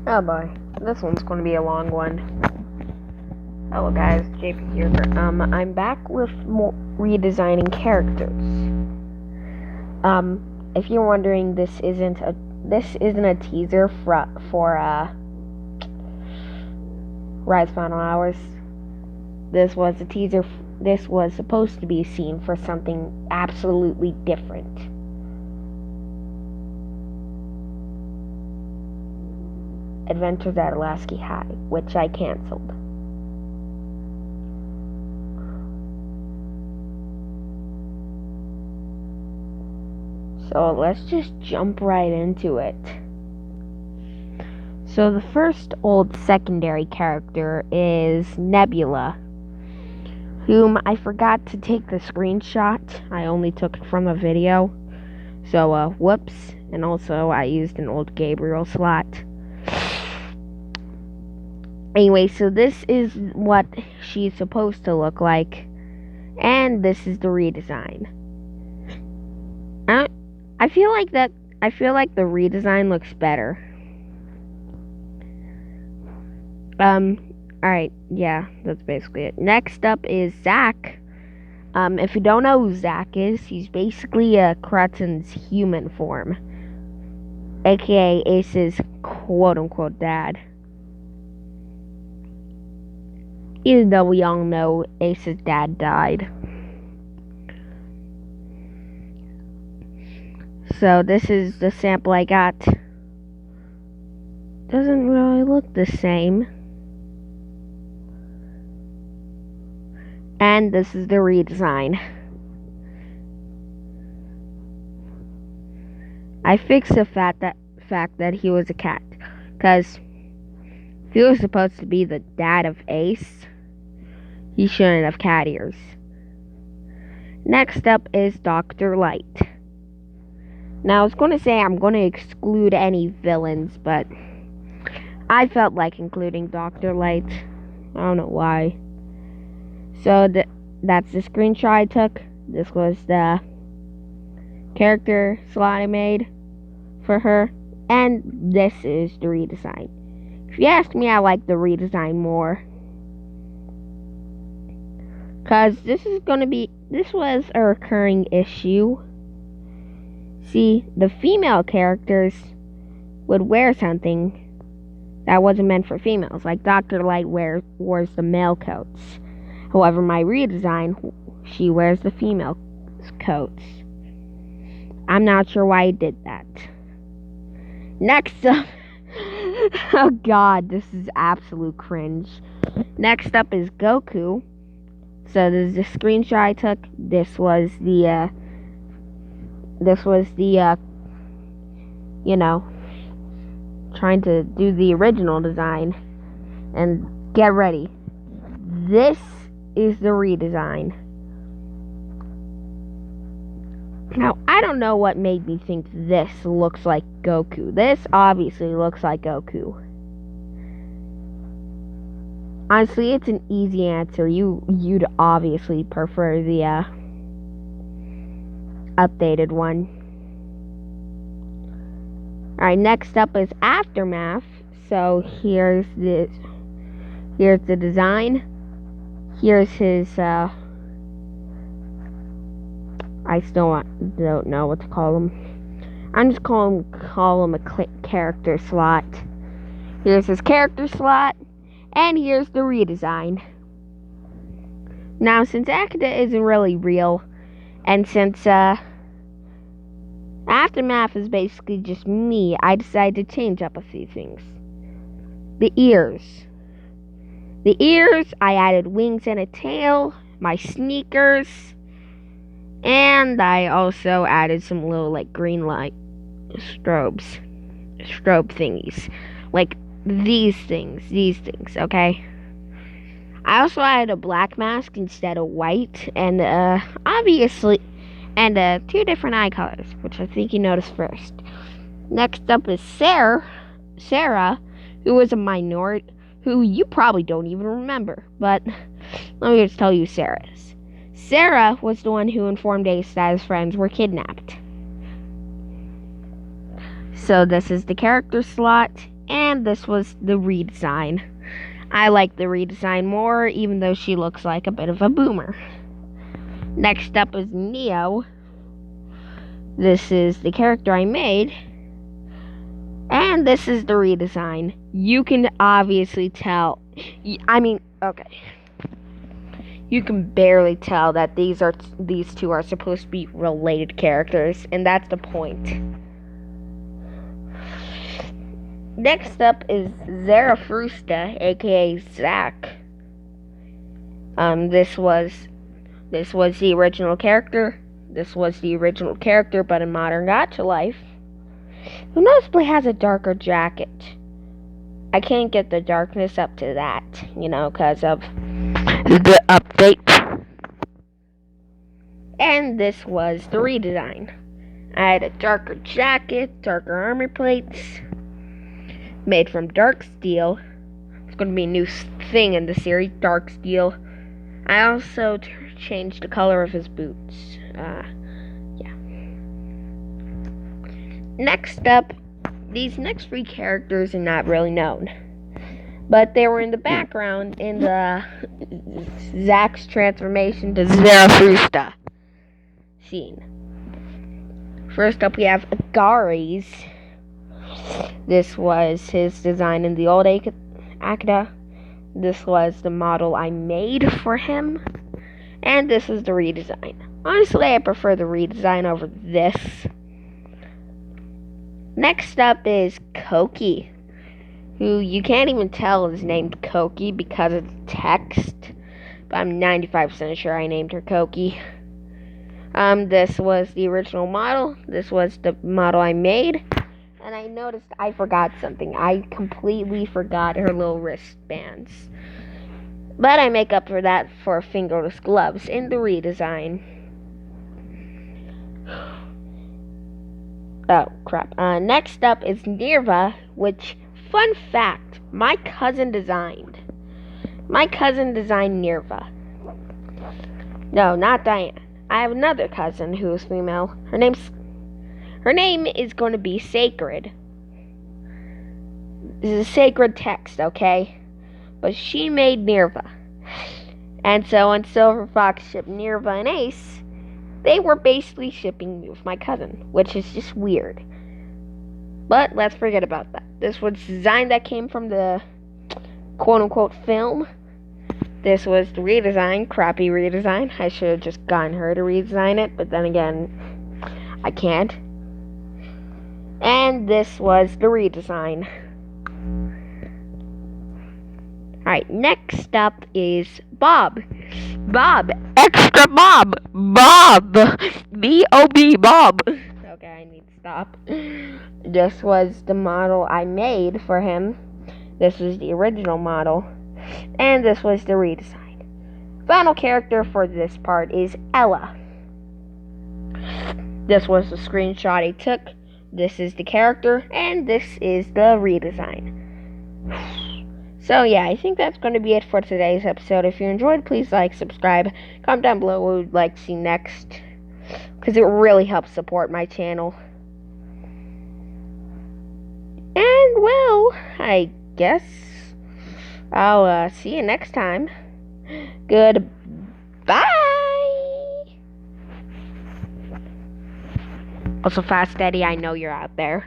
Oh boy, this one's going to be a long one. Hello guys, JP here. I'm back with more redesigning characters. If you're wondering, this isn't a teaser for Rise Final Hours. This was a teaser. This was supposed to be a scene for something absolutely different. Adventures at Alasky High, which I canceled. So let's just jump right into it. So the first old secondary character is Nebula, whom I forgot to take the screenshot. I only took it from a video. So whoops. And also I used an old Gabriel slot. Anyway, so this is what she's supposed to look like, and this is the redesign. I feel like the redesign looks better. Alright, yeah, that's basically it. Next up is Zach. If you don't know who Zach is, he's basically Creton's human form, aka Ace's quote-unquote dad. Even though we all know Ace's dad died. So this is the sample I got. Doesn't really look the same. And this is the redesign. I fixed the fact that he was a cat, because if he was supposed to be the dad of Ace, he shouldn't have cat ears. Next up is Dr. Light. Now I was going to say I'm going to exclude any villains, but I felt like including Dr. Light. I don't know why. So that's the screenshot I took. This was the character slot I made for her. And this is the redesign. If you ask me, I like the redesign more. Because this was a recurring issue. See, the female characters would wear something that wasn't meant for females. Like Dr. Light wears the male coats. However, my redesign, she wears the female coats. I'm not sure why he did that. Next up, oh god, this is absolute cringe. Next up is Goku. So this is the screenshot I took. This was the trying to do the original design. And get ready. This is the redesign. Now, I don't know what made me think this looks like Goku. This obviously looks like Goku. Honestly, it's an easy answer. You'd obviously prefer the updated one. Alright, next up is Aftermath. So here's the design. Here's his I still don't know what to call him. I'm just call him a character slot. Here's his character slot, and here's the redesign. Now, since agtkad isn't really real, and since Aftermath is basically just me, I decided to change up a few things. The ears, I added wings and a tail, my sneakers, and I also added some little green light strobe thingies. Like these things, okay? I also added a black mask instead of white, and obviously, and 2 different eye colors, which I think you noticed first. Next up is Sarah, who was a minority, who you probably don't even remember, but let me just tell you Sarah is. Sarah was the one who informed Ace that his friends were kidnapped. So this is the character slot, And this was the redesign. I like the redesign more, even though she looks like a bit of a boomer. Next up is Neo. This is the character I made. And this is the redesign. You can obviously tell. Okay. You can barely tell that these two are supposed to be related characters, and that's the point. Next up is Zarathustra, aka Zack. This was the original character. This was the original character, but in modern gacha life, who noticeably has a darker jacket. I can't get the darkness up to that, because of the update. And this was the redesign. I had a darker jacket, darker armor plates, made from dark steel. It's going to be a new thing in the series, dark steel. I also changed the color of his boots. Next up, these next three characters are not really known, but they were in the background in the Zack's transformation to Zarathustra scene. First up, we have Agari's. This was his design in the old agtkad. This was the model I made for him, and this is the redesign. Honestly, I prefer the redesign over this. Next up is Koki, who you can't even tell is named Koki because of the text, but I'm 95% sure I named her Koki. This was the original model. This was the model I made, and I noticed I forgot something. I completely forgot her little wristbands, but I make up for that for fingerless gloves in the redesign. Oh, crap. Next up is Nirva, which, fun fact, my cousin designed. My cousin designed Nirva. No, not Diane. I have another cousin who is female. Her name is going to be Sacred. This is a sacred text, okay? But she made Nirva. And so when Silver Fox shipped Nirva and Ace, they were basically shipping me with my cousin, which is just weird. But let's forget about that. This was design that came from the quote-unquote film. This was the redesign, crappy redesign. I should have just gotten her to redesign it, but then again, I can't. And this was the redesign. Alright, next up is Bob. Bob, extra Bob. Bob. B-O-B, Bob. Okay, I need to stop. This was the model I made for him. This was the original model. And this was the redesign. Final character for this part is Ella. This was the screenshot I took. This is the character, and this is the redesign. So yeah, I think that's going to be it for today's episode. If you enjoyed, please like, subscribe, comment down below what you'd like to see next, because it really helps support my channel. And well, I guess I'll see you next time. Goodbye. Also, Fast Eddie, I know you're out there.